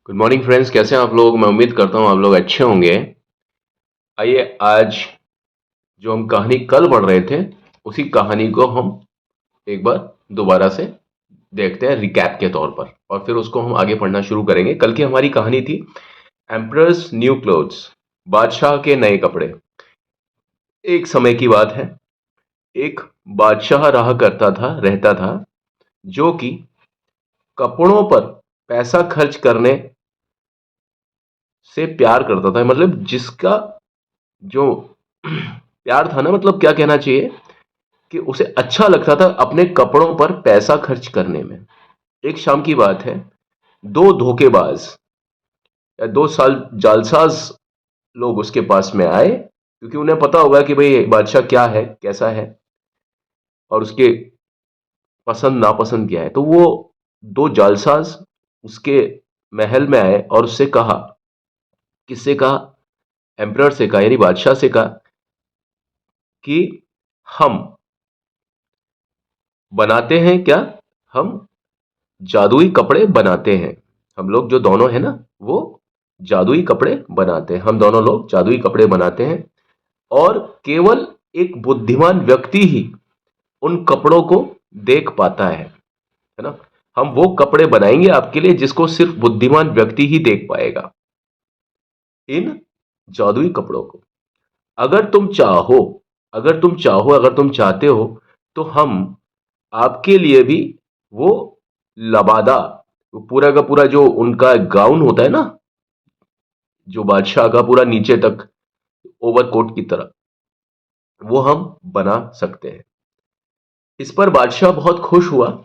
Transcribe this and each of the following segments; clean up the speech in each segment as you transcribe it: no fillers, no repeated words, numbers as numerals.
Good morning friends, कैसे हैं आप लोग। मैं उम्मीद करता हूँ आप लोग अच्छे होंगे। आइए आज जो हम कहानी कल पढ़ रहे थे उसी कहानी को हम एक बार दोबारा से देखते हैं रिकैप के तौर पर, और फिर उसको हम आगे पढ़ना शुरू करेंगे। कल की हमारी कहानी थी एम्परर्स न्यू क्लोथ्स, बादशाह के नए कपड़े। एक समय की बात है, एक बादशाह रहा करता था रहता था जो कि कपड़ों पर पैसा खर्च करने से प्यार करता था। मतलब जिसका जो प्यार था ना, मतलब क्या कहना चाहिए कि उसे अच्छा लगता था अपने कपड़ों पर पैसा खर्च करने में। एक शाम की बात है, दो धोखेबाज या दो साल जालसाज लोग उसके पास में आए, क्योंकि उन्हें पता होगा कि भाई बादशाह क्या है, कैसा है, और उसके पसंद नापसंद क्या है। तो वो दो जालसाज उसके महल में आए और उससे कहा, किससे कहा, एम्परर से कहा, यानी बादशाह से कहा कि हम बनाते हैं क्या, हम जादुई कपड़े बनाते हैं। हम लोग जो दोनों है ना, वो जादुई कपड़े बनाते हैं। हम दोनों लोग जादुई कपड़े बनाते हैं, और केवल एक बुद्धिमान व्यक्ति ही उन कपड़ों को देख पाता है ना। हम वो कपड़े बनाएंगे आपके लिए जिसको सिर्फ बुद्धिमान व्यक्ति ही देख पाएगा, इन जादुई कपड़ों को। अगर तुम चाहो, अगर तुम चाहते हो, तो हम आपके लिए भी वो लबादा, वो पूरा का पूरा जो उनका गाउन होता है ना, जो बादशाह का पूरा नीचे तक ओवरकोट की तरह, वो हम बना सकते हैं। इस पर बादशाह बहुत खुश हुआ,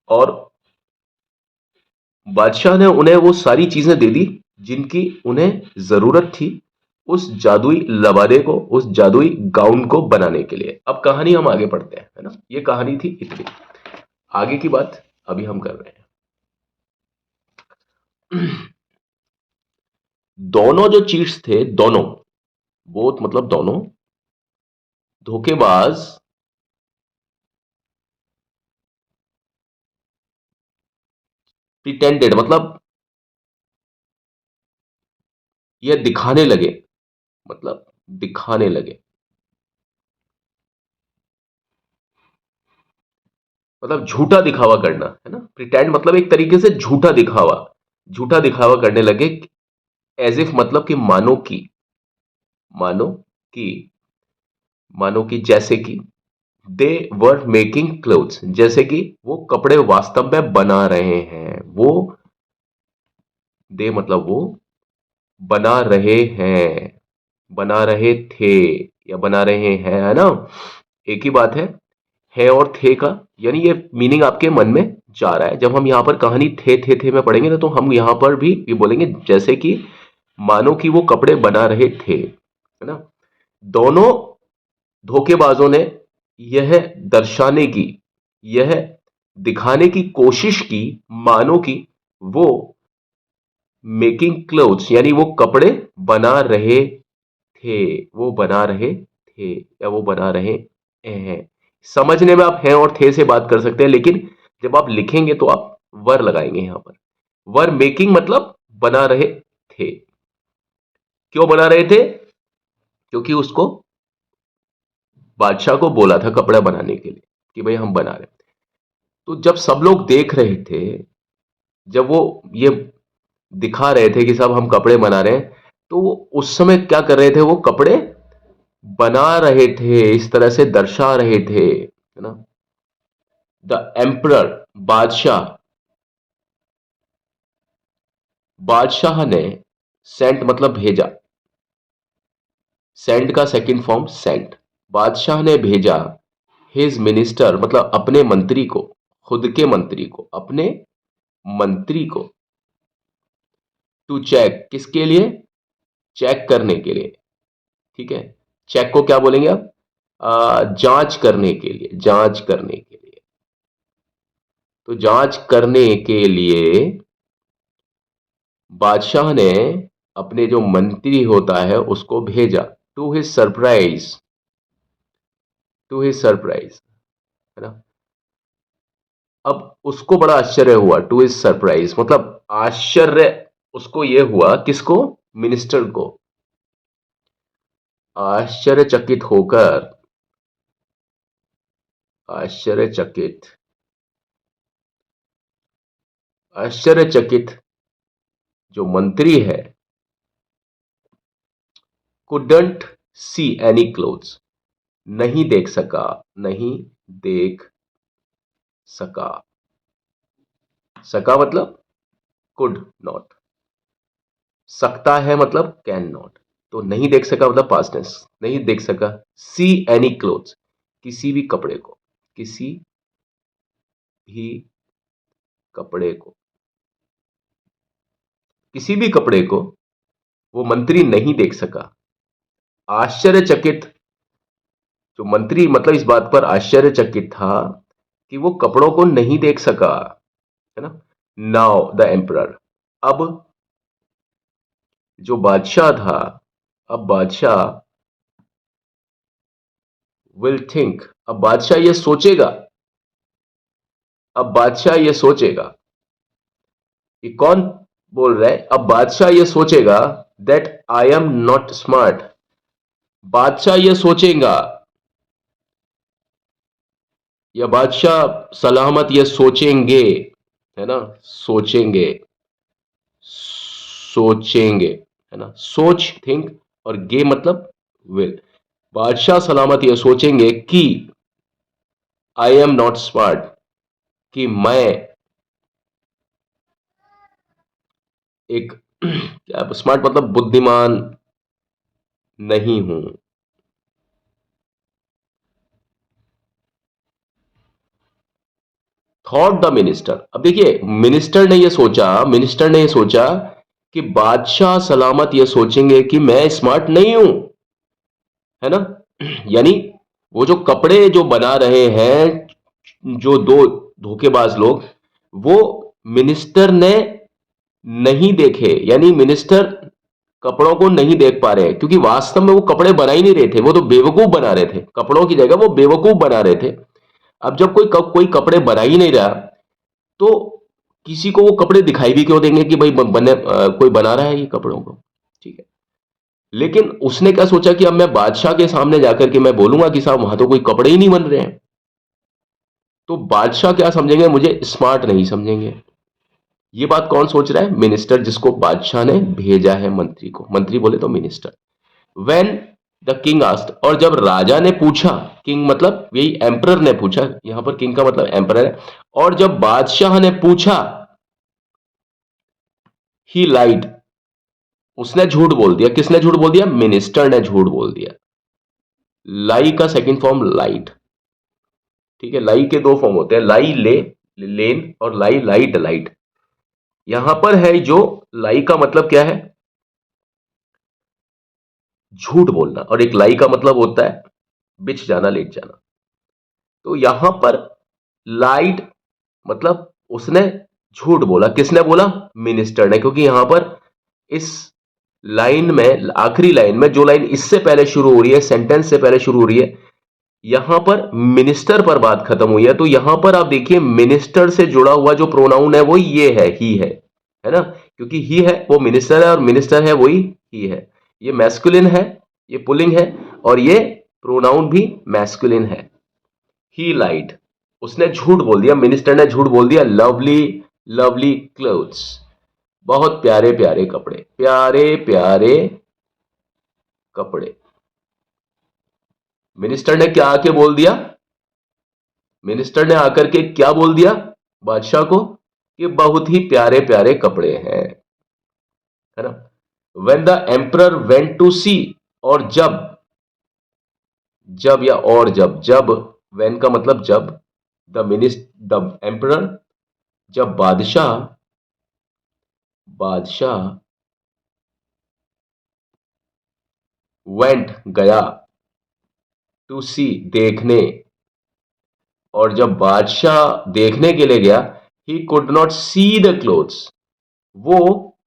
और बादशाह ने उन्हें वो सारी चीजें दे दी जिनकी उन्हें जरूरत थी उस जादुई लबादे को, उस जादुई गाउन को बनाने के लिए। अब कहानी हम आगे पढ़ते हैं, है ना। ये कहानी थी इतनी, आगे की बात अभी हम कर रहे हैं। दोनों जो चीट्स थे, दोनों, बोथ मतलब दोनों धोखेबाज प्रिटेंडेड, मतलब ये दिखाने लगे, मतलब दिखाने लगे, मतलब झूठा दिखावा करना, है ना। प्रिटेंड मतलब एक तरीके से झूठा दिखावा, झूठा दिखावा करने लगे। एज इफ मतलब कि मानो कि, मानो कि, मानो कि जैसे कि दे वर मेकिंग क्लोथ्स, जैसे कि वो कपड़े वास्तव में बना रहे हैं। वो, दे मतलब वो, बना रहे हैं, बना रहे थे या बना रहे हैं, है ना, एक ही बात है और थे का, यानी ये मीनिंग आपके मन में जा रहा है। जब हम यहां पर कहानी थे में पढ़ेंगे ना, तो हम यहां पर भी ये बोलेंगे जैसे कि मानो कि वो कपड़े बना रहे थे, है ना। दोनों धोखेबाजों ने यह दर्शाने की, यह दिखाने की कोशिश की, मानो कि वो मेकिंग क्लोथ्स, यानी वो कपड़े बना रहे थे, वो बना रहे थे या वो बना रहे हैं। समझने में आप हैं और थे से बात कर सकते हैं, लेकिन जब आप लिखेंगे तो आप वर लगाएंगे यहां पर। वर मेकिंग मतलब बना रहे थे। क्यों बना रहे थे? क्योंकि उसको, बादशाह को बोला था कपड़ा बनाने के लिए कि भाई हम बना रहे हैं। तो जब सब लोग देख रहे थे, जब वो ये दिखा रहे थे कि सब हम कपड़े बना रहे हैं, तो वो उस समय क्या कर रहे थे, वो कपड़े बना रहे थे, इस तरह से दर्शा रहे थे, है ना। द एम्परर, बादशाह, बादशाह ने, सेंट मतलब भेजा, सेंट का सेकंड फॉर्म सेंट, बादशाह ने भेजा हिज मिनिस्टर मतलब अपने मंत्री को, खुद के मंत्री को, अपने मंत्री को, टू चेक, किसके लिए, चेक करने के लिए, ठीक है। चेक को क्या बोलेंगे आप, जांच करने के लिए, जांच करने के लिए। तो जांच करने के लिए बादशाह ने अपने जो मंत्री होता है उसको भेजा, to his surprise, to his surprise, है ना। अब उसको बड़ा आश्चर्य हुआ, टू हिज सरप्राइज, मतलब आश्चर्य उसको ये हुआ, किसको? मिनिस्टर को। आश्चर्यचकित होकर, आश्चर्यचकित, आश्चर्यचकित जो मंत्री है, couldn't see any clothes, नहीं देख सका, नहीं देख सका, सका मतलब could not, सकता है मतलब कैन नॉट, तो नहीं देख सका मतलब पास्ट टेंस, नहीं देख सका। सी एनी क्लोथ्स, किसी भी कपड़े को, किसी भी कपड़े को, किसी भी कपड़े को वो मंत्री नहीं देख सका। आश्चर्यचकित, जो मंत्री मतलब इस बात पर आश्चर्यचकित था कि वो कपड़ों को नहीं देख सका, है ना। नाउ द एम्परर, अब जो बादशाह था, अब बादशाह विल थिंक, अब बादशाह ये सोचेगा, अब बादशाह ये सोचेगा, कि कौन बोल रहा है? अब बादशाह ये सोचेगा that I am not smart, बादशाह ये सोचेगा, या बादशाह सलामत ये सोचेंगे, है ना, सोचेंगे, सोचेंगे, है ना, सोच थिंक, और गे मतलब विल। बादशाह सलामत ये सोचेंगे कि आई एम नॉट स्मार्ट, कि मैं एक क्या, स्मार्ट मतलब बुद्धिमान नहीं हूं। थॉट द मिनिस्टर, अब देखिए मिनिस्टर ने ये सोचा, मिनिस्टर ने ये सोचा कि बादशाह सलामत ये सोचेंगे कि मैं स्मार्ट नहीं हूं, है ना। यानी वो जो कपड़े जो बना रहे हैं, जो दो धोखेबाज लोग, वो मिनिस्टर ने नहीं देखे, यानी मिनिस्टर कपड़ों को नहीं देख पा रहे हैं, क्योंकि वास्तव में वो कपड़े बना ही नहीं रहे थे, वो तो बेवकूफ बना रहे थे, कपड़ों की जगह वो बेवकूफ बना रहे थे। अब जब कोई कपड़े बना ही नहीं रहा, तो किसी को वो कपड़े दिखाई भी क्यों देंगे कि भाई कोई बना रहा है ये कपड़ों को, ठीक है। लेकिन उसने क्या सोचा कि अब मैं बादशाह के सामने जाकर के मैं बोलूंगा कि साहब वहां तो कोई कपड़े ही नहीं बन रहे हैं, तो बादशाह क्या समझेंगे? मुझे स्मार्ट नहीं समझेंगे। ये बात कौन सोच रहा है? मिनिस्टर, जिसको बादशाह ने भेजा है मंत्री को, मंत्री बोले तो minister. When the king asked, और जब राजा ने पूछा, किंग मतलब यही एम्परर ने पूछा, यहां पर किंग का मतलब एम्परर है, और जब बादशाह ने पूछा, ही लाइड, उसने झूठ बोल दिया। किसने झूठ बोल दिया? मिनिस्टर ने झूठ बोल दिया। लाई का सेकंड फॉर्म लाइट, ठीक है। लाई के दो फॉर्म होते हैं, लाई ले लेन, और लाई लाइट लाइट। यहां पर है जो लाई का मतलब क्या है? झूठ बोलना, और एक लाई का मतलब होता है बिछ जाना, लेट जाना। तो यहां पर लाइट मतलब उसने झूठ बोला। किसने बोला? मिनिस्टर ने, क्योंकि यहां पर इस लाइन में, आखिरी लाइन में, जो लाइन इससे पहले शुरू हो रही है, सेंटेंस से पहले शुरू हो रही है, यहां पर मिनिस्टर पर बात खत्म हुई है। तो यहां पर आप देखिए मिनिस्टर से जुड़ा हुआ जो प्रोनाउन है वो ये है, ही है ना, क्योंकि ही है वो मिनिस्टर है, और मिनिस्टर है वही ही है। ये मैस्कुलिन है, ये पुलिंग है, और ये प्रोनाउन भी मैस्कुलिन है। ही लाइड, उसने झूठ बोल दिया, मिनिस्टर ने झूठ बोल दिया। लवली लवली क्लोथ्स, बहुत प्यारे प्यारे कपड़े, प्यारे प्यारे कपड़े। मिनिस्टर ने क्या आके बोल दिया? मिनिस्टर ने आकर के क्या बोल दिया बादशाह को? कि बहुत ही प्यारे प्यारे कपड़े हैं, है ना। When the emperor went to see, और जब, जब या और जब, जब, व्हेन का मतलब जब, द एम्परर, जब बादशाह, बादशाह वेंट गया, टू सी देखने, और जब बादशाह देखने के लिए गया, he could not see the clothes, वो,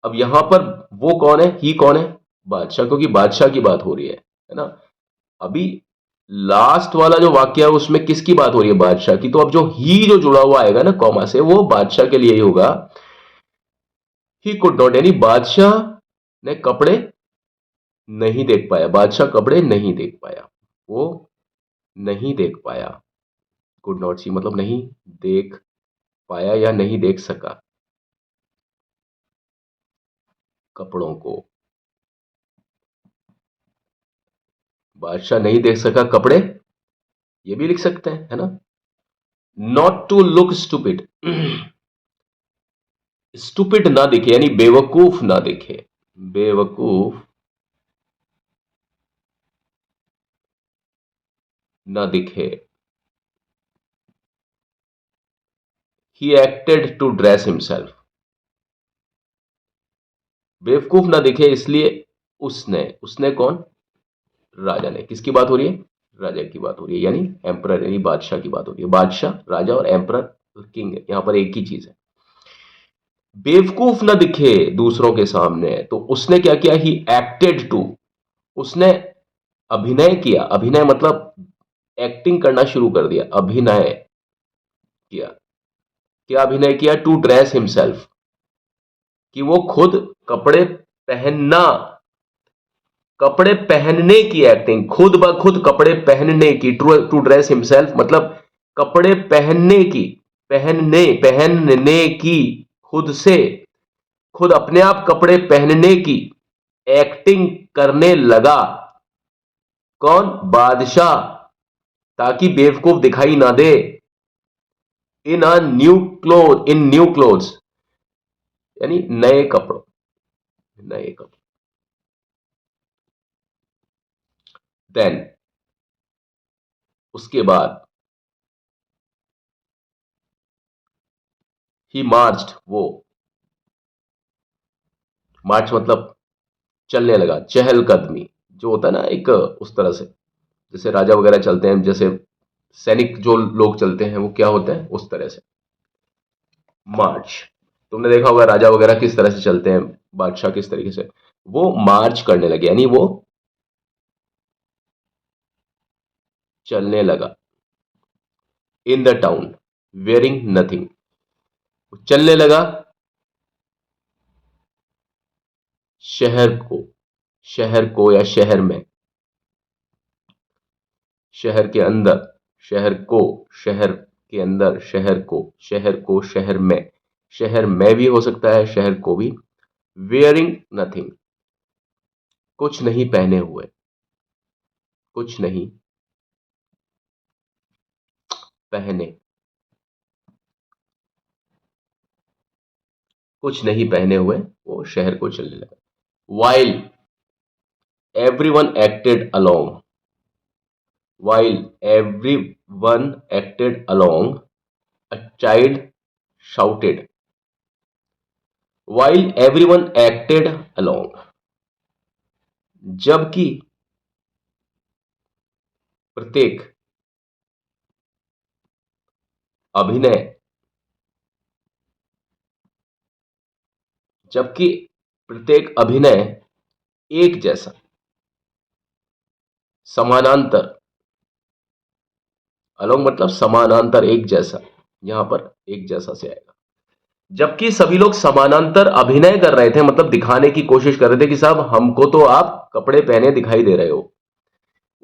अब यहां पर वो कौन है? ही कौन है? बादशाह, क्योंकि बादशाह की बात हो रही है ना। अभी लास्ट वाला जो वाक्य है उसमें किसकी बात हो रही है? बादशाह की। तो अब जो ही जो जुड़ा हुआ आएगा ना कॉमा से, वो बादशाह के लिए ही होगा। ही कुड नॉट, यानी बादशाह ने कपड़े नहीं देख पाया। बादशाह कपड़े नहीं देख पाया, वो नहीं देख पाया। कुड नॉट सी मतलब नहीं देख पाया या नहीं देख सका कपड़ों को। बादशाह नहीं देख सका कपड़े, ये भी लिख सकते हैं, है ना। Not to look stupid, stupid ना दिखे यानी बेवकूफ ना दिखे, बेवकूफ ना दिखे। He acted to dress himself, बेवकूफ ना दिखे इसलिए उसने, उसने कौन? राजा ने। किसकी बात हो रही है? राजा की बात हो रही है, यानी एम्परर, यानी बादशाह की बात हो रही है। बादशाह, राजा और एम्परर, किंग, यहां पर एक ही चीज है। बेवकूफ ना दिखे दूसरों के सामने, तो उसने क्या किया? ही एक्टेड टू, उसने अभिनय किया। अभिनय मतलब एक्टिंग करना शुरू कर दिया, अभिनय किया। क्या अभिनय किया? टू ड्रेस हिमसेल्फ, कि वो खुद कपड़े पहनना, कपड़े पहनने की एक्टिंग, खुद ब खुद कपड़े पहनने की। टू ड्रेस हिमसेल्फ मतलब कपड़े पहनने की, पहनने की, खुद से, खुद अपने आप कपड़े पहनने की एक्टिंग करने लगा। कौन? बादशाह, ताकि बेवकूफ दिखाई ना दे। In a new cloth, in new clothes यानी नए कपड़ों, नए कपड़े। देन उसके बाद ही मार्च्ड, वो मार्च मतलब चलने लगा, चहलकदमी जो होता है ना एक, उस तरह से जैसे राजा वगैरह चलते हैं, जैसे सैनिक जो लोग चलते हैं वो क्या होते हैं, उस तरह से मार्च। तुमने देखा होगा राजा वगैरह किस तरह से चलते हैं, बादशाह किस तरीके से, वो मार्च करने लगे यानी वो चलने लगा। In the town wearing nothing, चलने लगा शहर को, शहर को या शहर में, शहर के अंदर, शहर को, शहर के अंदर, शहर को, शहर को, शहर में, शहर में भी हो सकता है, शहर को भी। वेयरिंग नथिंग, कुछ नहीं पहने हुए, कुछ नहीं पहने, कुछ नहीं पहने हुए वो शहर को चलने लगा। While everyone acted along, while everyone acted along, a child shouted. While everyone acted along, जबकि प्रत्येक अभिनय, जबकि प्रत्येक अभिनय एक जैसा, समानांतर, अलोंग मतलब समानांतर, एक जैसा, यहां पर एक जैसा से आएगा। जबकि सभी लोग समानांतर अभिनय कर रहे थे, मतलब दिखाने की कोशिश कर रहे थे कि साहब हमको तो आप कपड़े पहने दिखाई दे रहे हो,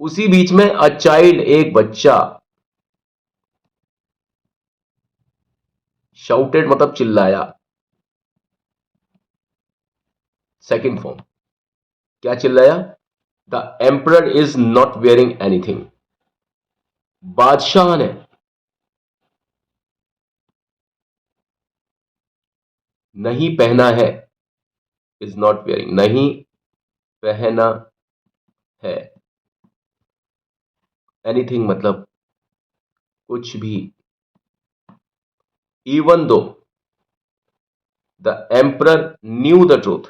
उसी बीच में अ चाइल्ड, एक बच्चा, शाउटेड मतलब चिल्लाया, सेकंड फॉर्म। क्या चिल्लाया? The emperor is not wearing anything, बादशाह ने नहीं पहना है, इज नॉट वेयरिंग नहीं पहना है, एनीथिंग मतलब कुछ भी। Even though the emperor knew the truth,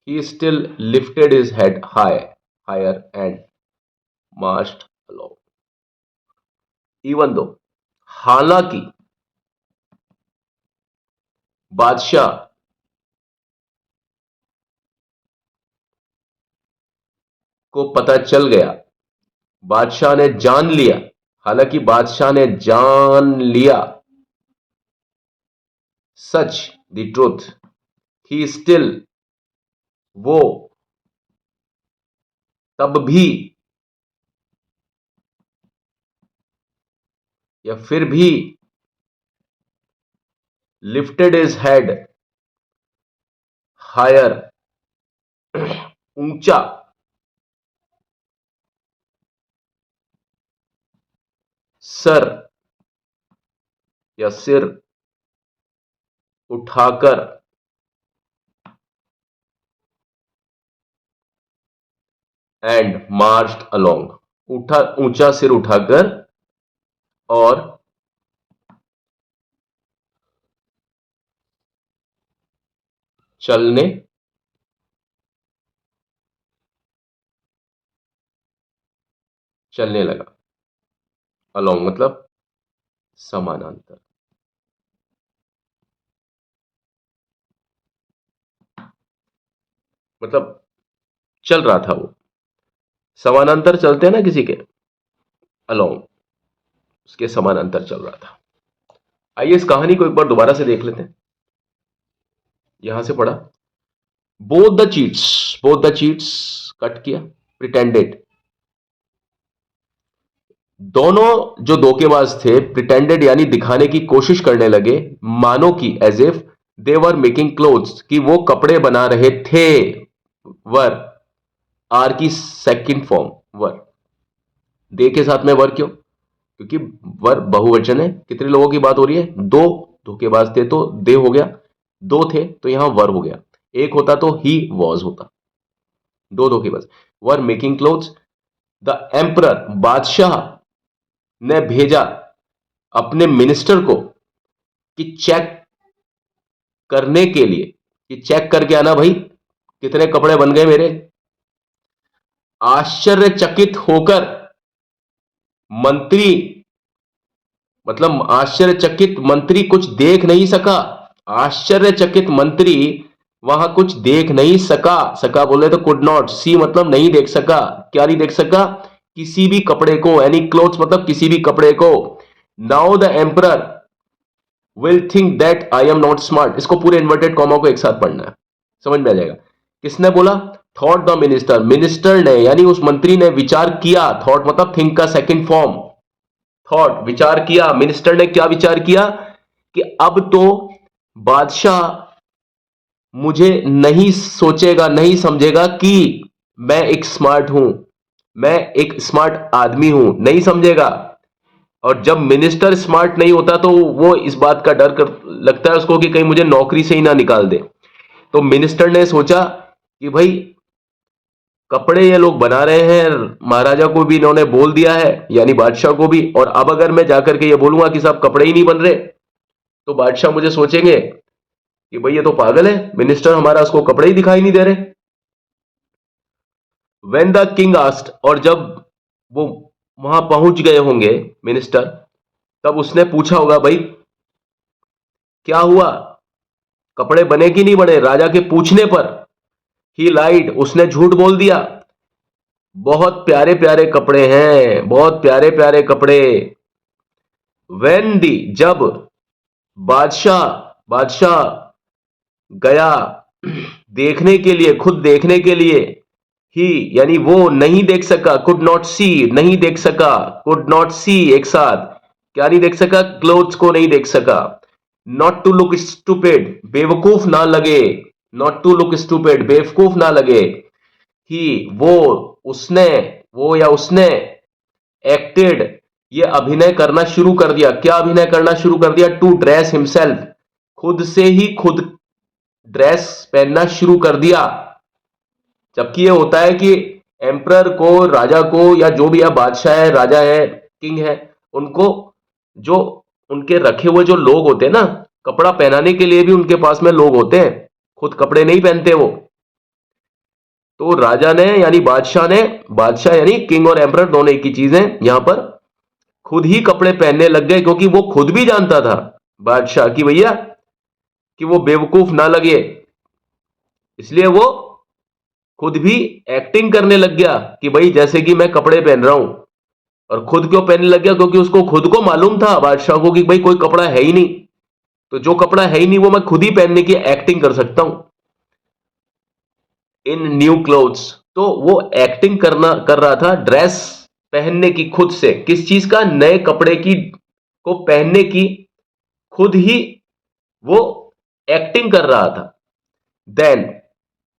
he still lifted his head high, higher and marched along. Even though, हालांकि बादशाह को पता चल गया, बादशाह ने जान लिया, हालांकि बादशाह ने जान लिया, सच द ट्रूथ, ही स्टिल, वो तब भी, या फिर भी, लिफ्टेड इज हेड हायर, ऊंचा, सर या सिर उठाकर, एंड मार्च्ड अलोंग, उठा, ऊंचा सिर उठाकर और चलने चलने लगा। अलोंग मतलब समानांतर। मतलब चल रहा था वो, समानांतर चलते हैं ना किसी के, अलोंग, उसके समानांतर चल रहा था। आइए इस कहानी को एक बार दोबारा से देख लेते हैं। यहां से पढ़ा, बोथ द चीट्स, कट किया, प्रिटेंडेड, दोनों जो धोखेबाज थे, प्रिटेंडेड यानी दिखाने की कोशिश करने लगे, मानो कि, as if they were making clothes, कि वो कपड़े बना रहे थे, वर, आर की सेकंड फॉर्म वर, दे के साथ में वर क्यों, क्योंकि वर बहुवचन है, कितने लोगों की बात हो रही है, दो धोखेबाज थे तो दे हो गया, दो थे तो यहां वर हो गया, एक होता तो ही वॉज होता, दो धोखेबाज, वर मेकिंग क्लोथ्स, द एम्परर, बादशाह ने भेजा अपने मिनिस्टर को कि चेक करने के लिए, कि चेक करके आना भाई कितने कपड़े बन गए मेरे। आश्चर्यचकित होकर मंत्री, मतलब आश्चर्यचकित मंत्री कुछ देख नहीं सका, आश्चर्यचकित मंत्री वहां कुछ देख नहीं सका, सका बोले तो कुड नॉट, सी मतलब नहीं देख सका, क्या नहीं देख सका, किसी भी कपड़े को, एनी क्लोथ्स मतलब किसी भी कपड़े को। Now the emperor will think that I am not smart, इसको पूरे इन्वर्टेड कॉमा को एक साथ पढ़ना है, समझ में आ जाएगा। किसने बोला, थॉट द मिनिस्टर, मिनिस्टर ने यानी उस मंत्री ने विचार किया, थॉट मतलब थिंक का सेकंड फॉर्म, थॉट विचार किया, मिनिस्टर ने क्या विचार किया कि अब तो बादशाह मुझे नहीं सोचेगा, नहीं समझेगा कि मैं एक स्मार्ट हूं, मैं एक स्मार्ट आदमी हूं, नहीं समझेगा। और जब मिनिस्टर स्मार्ट नहीं होता तो वो इस बात का डर कर लगता है उसको कि कहीं मुझे नौकरी से ही ना निकाल दे। तो मिनिस्टर ने सोचा कि भाई कपड़े ये लोग बना रहे हैं, महाराजा को भी इन्होंने बोल दिया है, यानी बादशाह को भी, और अब अगर मैं जाकर के ये बोलूंगा कि साहब कपड़े ही नहीं बन रहे, तो बादशाह मुझे सोचेंगे कि भाई ये तो पागल है, मिनिस्टर हमारा, उसको कपड़े ही दिखाई नहीं दे रहे। वेन द किंग आस्ट, और जब वो वहां पहुंच गए होंगे मिनिस्टर, तब उसने पूछा होगा भाई क्या हुआ, कपड़े बने कि नहीं बने, राजा के पूछने पर ही लाइड, उसने झूठ बोल दिया, बहुत प्यारे प्यारे कपड़े हैं, बहुत प्यारे प्यारे कपड़े। वेन दी, जब बादशाह, बादशाह गया देखने के लिए, खुद देखने के लिए, ही यानी वो नहीं देख सका, कुड नॉट सी, नहीं देख सका, कुड नॉट सी एक साथ, क्या नहीं देख सका, क्लोथ्स को नहीं देख सका। नॉट टू लुक स्टूपिड, बेवकूफ ना लगे, नॉट टू लुक स्टूपिड, बेवकूफ ना लगे, ही वो, उसने, वो या उसने, एक्टेड, ये अभिनय करना शुरू कर दिया, क्या अभिनय करना शुरू कर दिया, टू ड्रेस हिमसेल्फ, खुद से ही खुद ड्रेस पहनना शुरू कर दिया। जबकि ये होता है कि एम्परर को, राजा को, या जो भी है, बादशाह है, राजा है, किंग है, उनको जो उनके रखे हुए जो लोग होते हैं ना, कपड़ा पहनाने के लिए भी उनके पास में लोग होते हैं, खुद कपड़े नहीं पहनते वो। तो राजा ने यानी बादशाह ने, बादशाह यानी किंग और एम्परर दोनों एक ही चीज है यहां पर, खुद ही कपड़े पहनने लग गए, क्योंकि वो खुद भी जानता था बादशाह की भैया कि वो बेवकूफ ना लगे, इसलिए वो खुद भी एक्टिंग करने लग गया कि भाई जैसे कि मैं कपड़े पहन रहा हूं। और खुद क्यों पहनने लग गया? क्योंकि उसको खुद को मालूम था बादशाह को कि भाई कोई कपड़ा है ही नहीं, तो जो कपड़ा है ही नहीं वो मैं खुद ही पहनने की एक्टिंग कर सकता हूं इन न्यू क्लोथ्स। तो वो एक्टिंग कर रहा था ड्रेस पहनने की, खुद से, किस चीज का? नए कपड़े की को पहनने की, खुद ही वो एक्टिंग कर रहा था। देन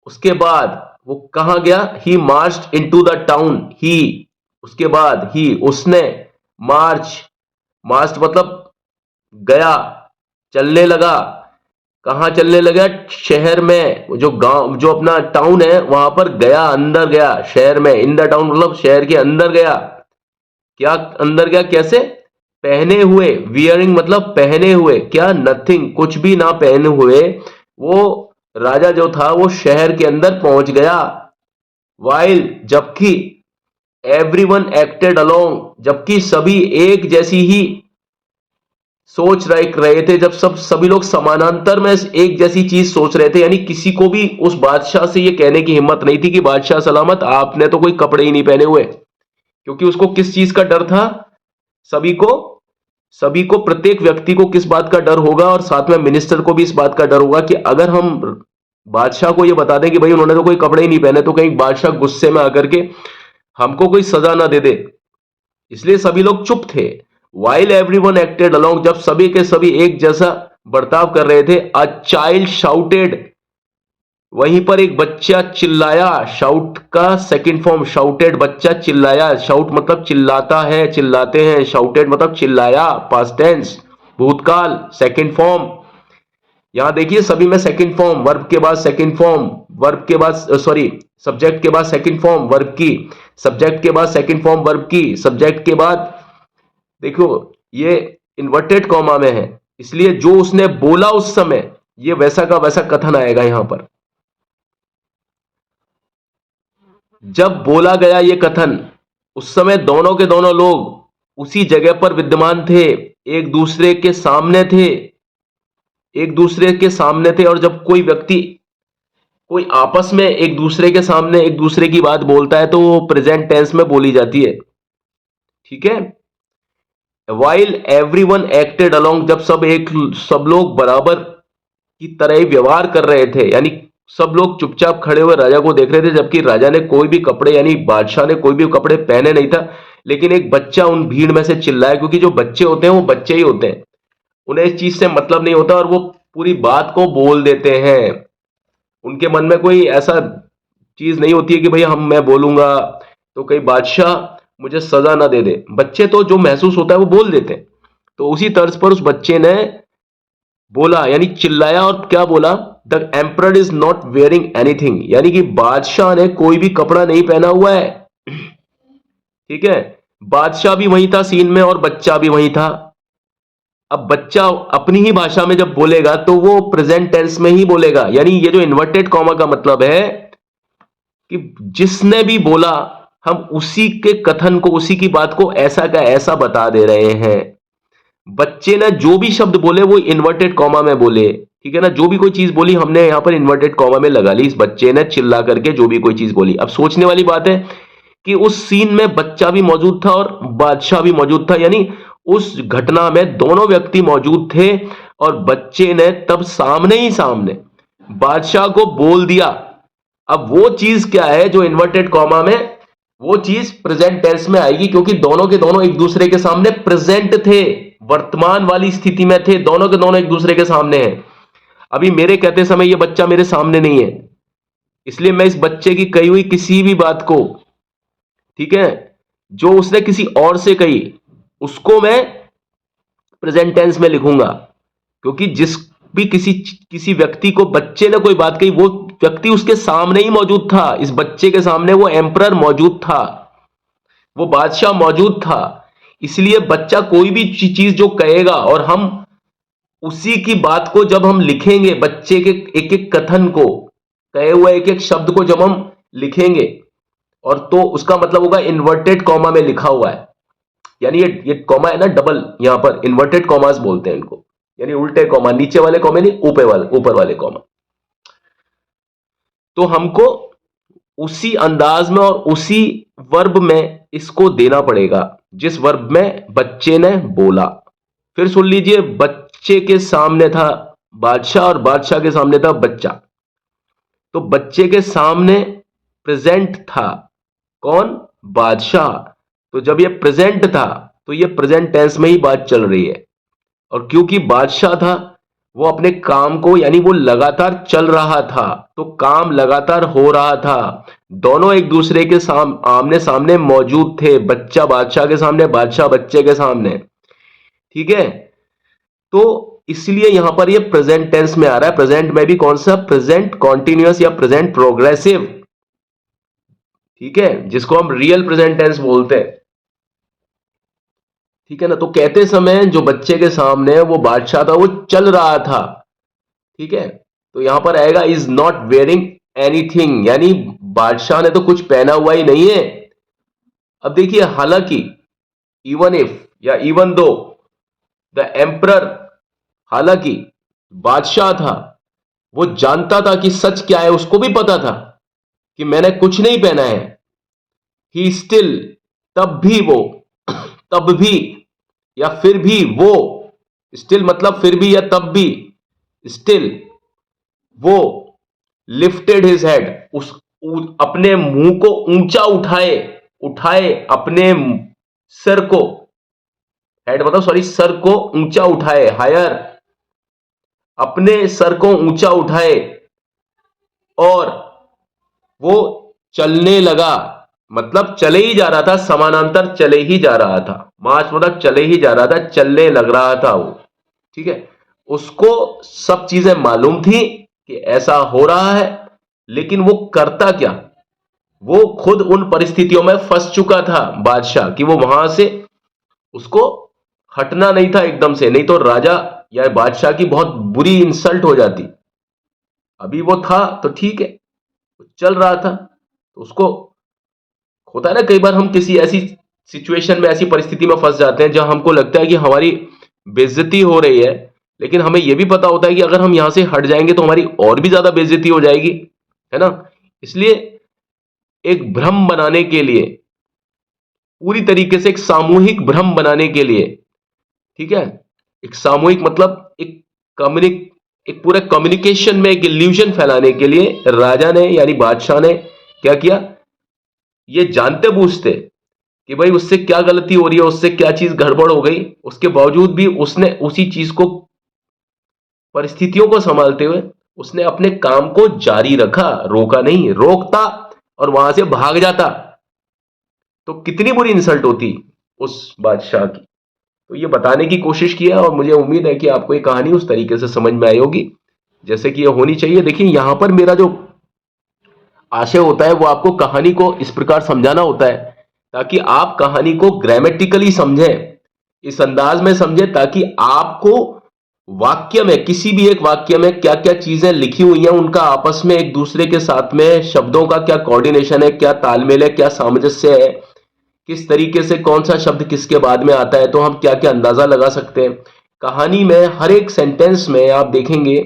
उसके बाद वो कहां गया? ही मार्च्ड इनटू द टाउन। ही, उसके बाद ही, उसने, मार्च, मार्च मतलब गया, चलने लगा। कहां चलने लगा? शहर में, जो गांव, जो अपना टाउन है वहां पर गया, अंदर गया शहर में। इन द टाउन मतलब शहर के अंदर गया। क्या अंदर गया? कैसे? पहने हुए, वियरिंग मतलब पहने हुए, क्या? नथिंग, कुछ भी ना पहने हुए वो राजा जो था वो शहर के अंदर पहुंच गया। वाइल, जबकि, एवरीवन एक्टेड अलोंग, जबकि सभी एक जैसी ही सोच रहे थे, जब सभी लोग समानांतर में एक जैसी चीज सोच रहे थे, यानी किसी को भी उस बादशाह से ये कहने की हिम्मत नहीं थी कि बादशाह सलामत, आपने तो कोई कपड़े ही नहीं पहने हुए। क्योंकि उसको किस चीज का डर था? सभी को सभी को प्रत्येक व्यक्ति को किस बात का डर होगा, और साथ में मिनिस्टर को भी इस बात का डर होगा कि अगर हम बादशाह को यह बता दें कि भाई उन्होंने तो कोई कपड़े ही नहीं पहने, तो कहीं बादशाह गुस्से में आकर के हमको कोई सजा ना दे दे। इसलिए सभी लोग चुप थे। वाइल एवरीवन एक्टेड अलोंग, जब सभी के सभी एक जैसा बर्ताव कर रहे थे, अ चाइल्ड शाउटेड, वहीं पर एक बच्चा चिल्लाया। शाउट का सेकंड फॉर्म शाउटेड, बच्चा चिल्लाया। शाउट मतलब चिल्लाता है, चिल्लाते हैं। शाउटेड मतलब चिल्लाया, पास्ट टेंस, भूतकाल, सेकंड फॉर्म। यहां देखिए सभी में सेकंड फॉर्म, वर्ब के बाद सेकंड फॉर्म, वर्ब के बाद, सॉरी, सब्जेक्ट के बाद सेकंड फॉर्म वर्ब की, सब्जेक्ट के बाद सेकंड फॉर्म वर्ब की, सब्जेक्ट के बाद, देखो ये इन्वर्टेड कॉमा में है, इसलिए जो उसने बोला उस समय, ये वैसा का वैसा कथन आएगा यहां पर। जब बोला गया ये कथन, उस समय दोनों के दोनों लोग उसी जगह पर विद्यमान थे, एक दूसरे के सामने थे, एक दूसरे के सामने थे। और जब कोई व्यक्ति, कोई आपस में एक दूसरे के सामने एक दूसरे की बात बोलता है तो वो प्रेजेंट टेंस में बोली जाती है, ठीक है। वाइल एवरीवन एक्टेड अलोंग, जब सब लोग बराबर की तरह ही व्यवहार कर रहे थे, यानी सब लोग चुपचाप खड़े हुए राजा को देख रहे थे, जबकि राजा ने कोई भी कपड़े, यानी बादशाह ने कोई भी कपड़े पहने नहीं था। लेकिन एक बच्चा उन भीड़ में से चिल्लाया, क्योंकि जो बच्चे होते हैं वो बच्चे ही होते हैं, उन्हें इस चीज से मतलब नहीं होता और वो पूरी बात को बोल देते हैं। उनके मन में कोई ऐसा चीज नहीं होती है कि भाई हम, मैं बोलूंगा तो कहीं बादशाह मुझे सजा ना दे दे। बच्चे तो जो महसूस होता है वो बोल देते हैं। तो उसी तर्ज पर उस बच्चे ने बोला, यानी चिल्लाया, और क्या बोला? The emperor is not wearing anything, यानी कि बादशाह ने कोई भी कपड़ा नहीं पहना हुआ है, ठीक है। बादशाह भी वहीं था सीन में और बच्चा भी वहीं था। अब बच्चा अपनी ही भाषा में जब बोलेगा तो वो प्रेजेंट टेंस में ही बोलेगा, यानी ये जो इन्वर्टेड कॉमा का मतलब है कि जिसने भी बोला, हम उसी के कथन को, उसी की बात को ऐसा का ऐसा बता दे रहे हैं। बच्चे ने जो भी शब्द बोले वो इन्वर्टेड कॉमा में बोले, ठीक है ना। जो भी कोई चीज बोली हमने यहां पर इन्वर्टेड कॉमा में लगा ली। इस बच्चे ने चिल्ला करके जो भी कोई चीज बोली। अब सोचने वाली बात है कि उस सीन में बच्चा भी मौजूद था और बादशाह भी मौजूद था, यानी उस घटना में दोनों व्यक्ति मौजूद थे। और बच्चे ने तब सामने ही सामने बादशाह को बोल दिया। अब वो चीज क्या है जो इन्वर्टेड कॉमा में, वो चीज प्रेजेंट टेंस में आएगी, क्योंकि दोनों के दोनों एक दूसरे के सामने प्रेजेंट थे, वर्तमान वाली स्थिति में थे, दोनों के दोनों एक दूसरे के सामने हैं। अभी मेरे कहते समय ये बच्चा मेरे सामने नहीं है, इसलिए मैं इस बच्चे की कही हुई किसी भी बात को, ठीक है, जो उसने किसी और से कही, उसको मैं प्रेजेंट टेंस में लिखूंगा। क्योंकि जिस भी किसी व्यक्ति को बच्चे ने कोई बात कही, वो व्यक्ति उसके सामने ही मौजूद था। इस बच्चे के सामने वो एम्परर मौजूद था, वो बादशाह मौजूद था। इसलिए बच्चा कोई भी चीज जो कहेगा, और हम उसी की बात को जब हम लिखेंगे, बच्चे के एक एक कथन को, कहे हुए एक एक शब्द को जब हम लिखेंगे, और तो उसका मतलब होगा इन्वर्टेड कॉमा में लिखा हुआ है। यानी ये कॉमा है ना डबल, यहां पर इन्वर्टेड कॉमास बोलते हैं इनको, यानी उल्टे कॉमा, नीचे वाले कॉमे नहीं, ऊपर वाले कॉमा। तो हमको उसी अंदाज में और उसी वर्ब में इसको देना पड़ेगा जिस वर्ब में बच्चे ने बोला। फिर सुन लीजिए, बच्चे के सामने था बादशाह और बादशाह के सामने था बच्चा। तो बच्चे के सामने प्रेजेंट था कौन? बादशाह। तो जब ये प्रेजेंट था तो ये प्रेजेंट टेंस में ही बात चल रही है। और क्योंकि बादशाह था, वो अपने काम को, यानी वो लगातार चल रहा था, तो काम लगातार हो रहा था। दोनों एक दूसरे के आमने सामने मौजूद थे, बच्चा बादशाह के सामने, बादशाह बच्चे के सामने। ठीक है, तो इसलिए यहां पर ये प्रेजेंट टेंस में आ रहा है। प्रेजेंट में भी कौन सा? प्रेजेंट कॉन्टिन्यूअस या प्रेजेंट प्रोग्रेसिव। ठीक है, जिसको हम रियल प्रेजेंट टेंस बोलते हैं। ठीक है ना। तो कहते समय जो बच्चे के सामने वो बादशाह था, वो चल रहा था। ठीक है, तो यहां पर आएगा इज नॉट वेयरिंग एनीथिंग, यानी बादशाह ने तो कुछ पहना हुआ ही नहीं है। अब देखिए, हालांकि, इवन इफ या इवन दो द एम्परर, हालांकि बादशाह था, वो जानता था कि सच क्या है, उसको भी पता था कि मैंने कुछ नहीं पहना है। ही स्टिल, तब भी वो, तब भी या फिर भी वो, स्टिल मतलब फिर भी या तब भी, स्टिल वो लिफ्टेड हिज हेड, अपने मुंह को ऊंचा उठाए, उठाए अपने सर को, हेड मतलब सॉरी, सर को ऊंचा उठाए, हायर, अपने सर को ऊंचा उठाए और वो चलने लगा। मतलब चले ही जा रहा था, समानांतर चले ही जा रहा था। मार्च मतलब चले ही जा रहा था, चलने लग रहा था वो। ठीक है, उसको सब चीजें मालूम थी कि ऐसा हो रहा है, लेकिन वो करता क्या? वो खुद उन परिस्थितियों में फंस चुका था बादशाह, कि वो वहां से, उसको हटना नहीं था एकदम से, नहीं तो राजा या बादशाह की बहुत बुरी इंसल्ट हो जाती। अभी वो था तो ठीक है, चल रहा था, तो उसको, होता है ना कई बार हम किसी ऐसी सिचुएशन में, ऐसी परिस्थिति में फंस जाते हैं जहां हमको लगता है कि हमारी बेइज्जती हो रही है, लेकिन हमें यह भी पता होता है कि अगर हम यहां से हट जाएंगे तो हमारी और भी ज्यादा बेइज्जती हो जाएगी, है ना। इसलिए एक भ्रम बनाने के लिए, पूरी तरीके से एक सामूहिक भ्रम बनाने के लिए, ठीक है, एक सामूहिक मतलब एक कम्युनिक एक पूरे कम्युनिकेशन में एक इल्यूजन फैलाने के लिए राजा ने, यानी बादशाह ने क्या किया? ये जानते बूझते कि भाई उससे क्या गलती हो रही है, उससे क्या चीज गड़बड़ हो गई, उसके बावजूद भी उसने उसी चीज को, परिस्थितियों को संभालते हुए उसने अपने काम को जारी रखा, रोका नहीं। रोकता और वहां से भाग जाता तो कितनी बुरी इंसल्ट होती उस बादशाह की। तो ये बताने की कोशिश किया और मुझे उम्मीद है कि आपको ये कहानी उस तरीके से समझ में आई होगी जैसे कि ये होनी चाहिए। देखिए, यहां पर मेरा जो आशय होता है वो आपको कहानी को इस प्रकार समझाना होता है ताकि आप कहानी को ग्रामेटिकली समझें, इस अंदाज में समझें ताकि आपको वाक्य में, किसी भी एक वाक्य में क्या क्या चीजें लिखी हुई हैं, उनका आपस में एक दूसरे के साथ में शब्दों का क्या कोऑर्डिनेशन है, क्या तालमेल है, क्या सामंजस्य है, किस तरीके से कौन सा शब्द किसके बाद में आता है, तो हम क्या क्या अंदाजा लगा सकते हैं। कहानी में हर एक सेंटेंस में आप देखेंगे,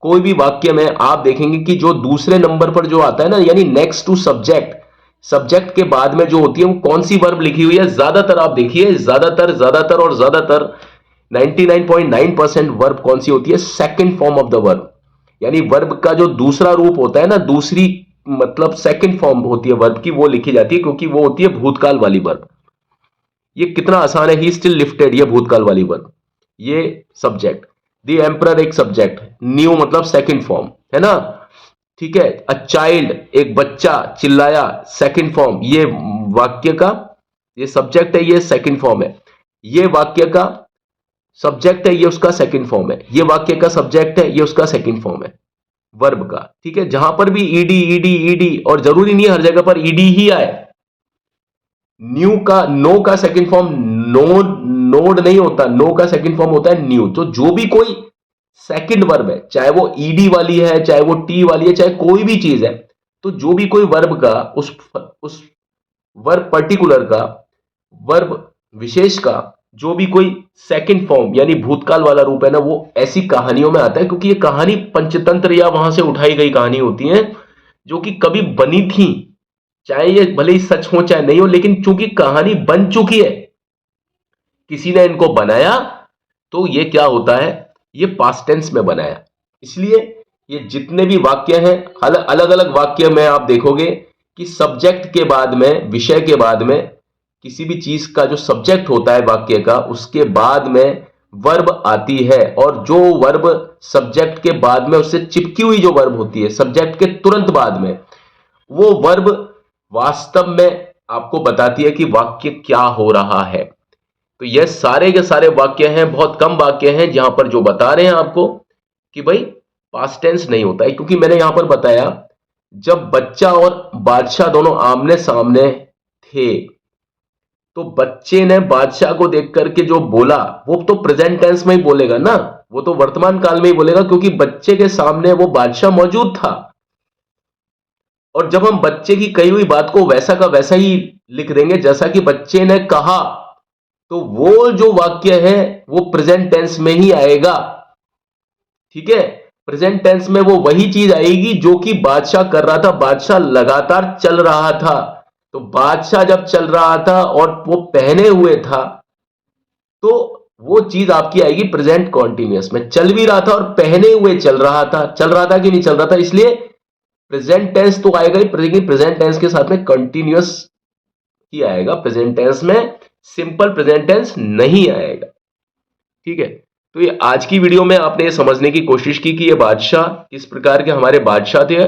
कोई भी वाक्य में आप देखेंगे कि जो दूसरे नंबर पर जो आता है ना, यानी नेक्स्ट टू सब्जेक्ट, सब्जेक्ट के बाद में जो होती है वो कौन सी वर्ब लिखी हुई है। ज्यादातर आप देखिए, ज्यादातर ज्यादातर और ज्यादातर 99.9% वर्ब कौन सी होती है? Second form of the verb, यानी वर्ब का जो दूसरा रूप होता है ना, दूसरी मतलब सेकंड फॉर्म होती है वर्ब की, वो लिखी जाती है, क्योंकि वो होती है भूतकाल वाली वर्ब। ये कितना आसान है, ही स्टिल लिफ्टेड, ये भूतकाल वाली वर्ब, ये सब्जेक्ट। द एम्परर एक सब्जेक्ट, न्यू मतलब सेकंड फॉर्म, है ना। ठीक है, अ चाइल्ड एक बच्चा चिल्लाया, सेकंड फॉर्म, ये वाक्य का, ये सब्जेक्ट है, ये सेकंड फॉर्म है। ये वाक्य का सब्जेक्ट है, ये उसका सेकंड फॉर्म है। ये वाक्य का सब्जेक्ट है, ये उसका सेकंड फॉर्म है वर्ब का। ठीक है, जहां पर भी ईडी ईडी ईडी, और जरूरी नहीं है हर जगह पर ईडी ही आए। न्यू का, नो का सेकंड फॉर्म नो, नोड नहीं होता, नो का सेकंड फॉर्म होता है न्यू। तो जो भी कोई सेकंड वर्ब है, चाहे वो ईडी वाली है, चाहे वो टी वाली है, चाहे कोई भी चीज है, तो जो भी कोई वर्ब का, उस वर्ब पर्टिकुलर का, वर्ब विशेष का जो भी कोई सेकंड फॉर्म यानी भूतकाल वाला रूप है ना, वो ऐसी कहानियों में आता है, क्योंकि ये कहानी पंचतंत्र या वहां से उठाई गई कहानी होती है जो कि कभी बनी थी, चाहे ये भले ही सच हो चाहे नहीं हो, लेकिन चूंकि कहानी बन चुकी है, किसी ने इनको बनाया, तो ये क्या होता है, ये पास्ट टेंस में बनाया। इसलिए ये जितने भी वाक्य हैं, अलग अलग वाक्य में आप देखोगे कि सब्जेक्ट के बाद में, विषय के बाद में, किसी भी चीज का जो सब्जेक्ट होता है वाक्य का, उसके बाद में वर्ब आती है, और जो वर्ब सब्जेक्ट के बाद में उससे चिपकी हुई जो वर्ब होती है सब्जेक्ट के तुरंत बाद में, वो वर्ब वास्तव में आपको बताती है कि वाक्य क्या हो रहा है। तो ये सारे के सारे वाक्य हैं, बहुत कम वाक्य हैं जहां पर जो बता रहे हैं आपको कि भाई पास्ट टेंस नहीं होता है, क्योंकि मैंने यहां पर बताया जब बच्चा और बादशाह दोनों आमने सामने थे, तो बच्चे ने बादशाह को देख करके जो बोला, वो तो प्रेजेंट टेंस में ही बोलेगा ना, वो तो वर्तमान काल में ही बोलेगा, क्योंकि बच्चे के सामने वो बादशाह मौजूद था। और जब हम बच्चे की कही हुई बात को वैसा का वैसा ही लिख देंगे जैसा कि बच्चे ने कहा, तो वो जो वाक्य है वो प्रेजेंट टेंस में ही आएगा। ठीक है, प्रेजेंट टेंस में वो वही चीज आएगी जो कि बादशाह कर रहा था, बादशाह लगातार चल रहा था। तो बादशाह जब चल रहा था और वो पहने हुए था, तो वो चीज आपकी आएगी प्रेजेंट कॉन्टिन्यूअस में, चल भी रहा था और पहने हुए चल रहा था। चल रहा था कि नहीं चल रहा था, इसलिए प्रेजेंट टेंस तो आएगा ही, प्रेजेंट टेंस के साथ में कंटिन्यूअस ही आएगा, प्रेजेंट टेंस में सिंपल प्रेजेंट टेंस नहीं आएगा। ठीक है, तो ये आज की वीडियो में आपने ये समझने की कोशिश की कि ये बादशाह किस प्रकार के हमारे बादशाह थे,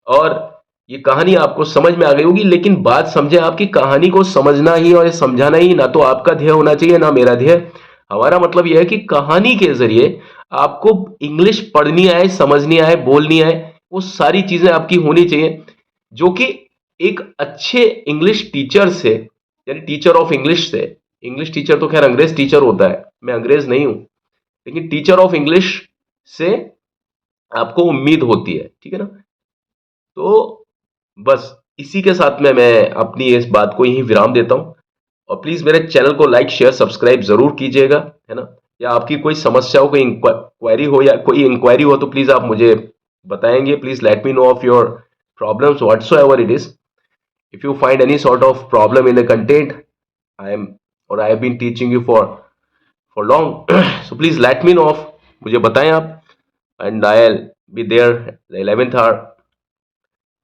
और ये कहानी आपको समझ में आ गई होगी। लेकिन बात समझे, आपकी कहानी को समझना ही और समझाना ही ना तो आपका ध्येय होना चाहिए ना मेरा ध्येय। हमारा मतलब यह है कि कहानी के जरिए आपको इंग्लिश पढ़नी आए, समझनी आए, बोलनी आए, वो सारी चीजें आपकी होनी चाहिए, जो कि एक अच्छे इंग्लिश टीचर से, यानी टीचर ऑफ इंग्लिश से, इंग्लिश टीचर तो खैर अंग्रेज टीचर होता है, मैं अंग्रेज नहीं हूं, लेकिन टीचर ऑफ इंग्लिश से आपको उम्मीद होती है। ठीक है ना, तो बस इसी के साथ में मैं अपनी इस बात को यहीं विराम देता हूं। और प्लीज मेरे चैनल को लाइक शेयर सब्सक्राइब जरूर कीजिएगा, है ना। या आपकी कोई समस्या हो, कोई क्वेरी हो या कोई इंक्वायरी हो, तो प्लीज आप मुझे बताएंगे। Please let me know of your problems whatsoever it is. If you find any sort of problem in the content I have been teaching you for long, so please let me know of, मुझे बताएं आप, and I'll be there the 11th hour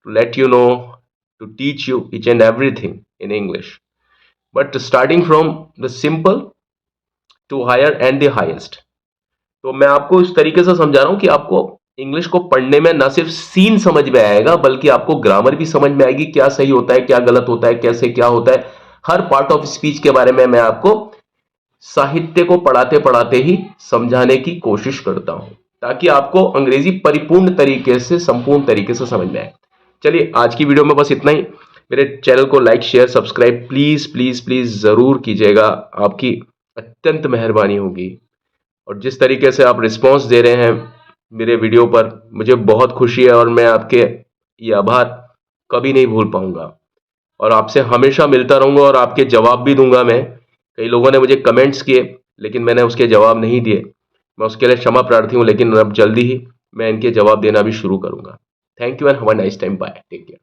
to let you know, to teach you each and everything in English, but starting from the simple to higher and the highest। तो मैं आपको इस तरीके से समझा रहा हूं कि आपको इंग्लिश को पढ़ने में ना सिर्फ सीन समझ में आएगा, बल्कि आपको ग्रामर भी समझ में आएगी, क्या सही होता है, क्या गलत होता है, कैसे क्या होता है। हर पार्ट ऑफ स्पीच के बारे में मैं आपको साहित्य को पढ़ाते पढ़ाते ही समझाने की कोशिश करता हूं, ताकि आपको अंग्रेजी परिपूर्ण तरीके से, संपूर्ण तरीके से समझ में आए। चलिए, आज की वीडियो में बस इतना ही। मेरे चैनल को like share subscribe please please please जरूर कीजिएगा, आपकी अत्यंत मेहरबानी होगी। और जिस तरीके से आप रिस्पॉन्स दे रहे हैं मेरे वीडियो पर, मुझे बहुत खुशी है, और मैं आपके ये आभार कभी नहीं भूल पाऊंगा, और आपसे हमेशा मिलता रहूंगा, और आपके जवाब भी दूंगा मैं। कई लोगों ने मुझे कमेंट्स किए, लेकिन मैंने उसके जवाब नहीं दिए, मैं उसके लिए क्षमा प्रार्थी हूं, लेकिन अब जल्दी ही मैं इनके जवाब देना भी शुरू करूंगा। Thank you and have a nice time, bye, take care.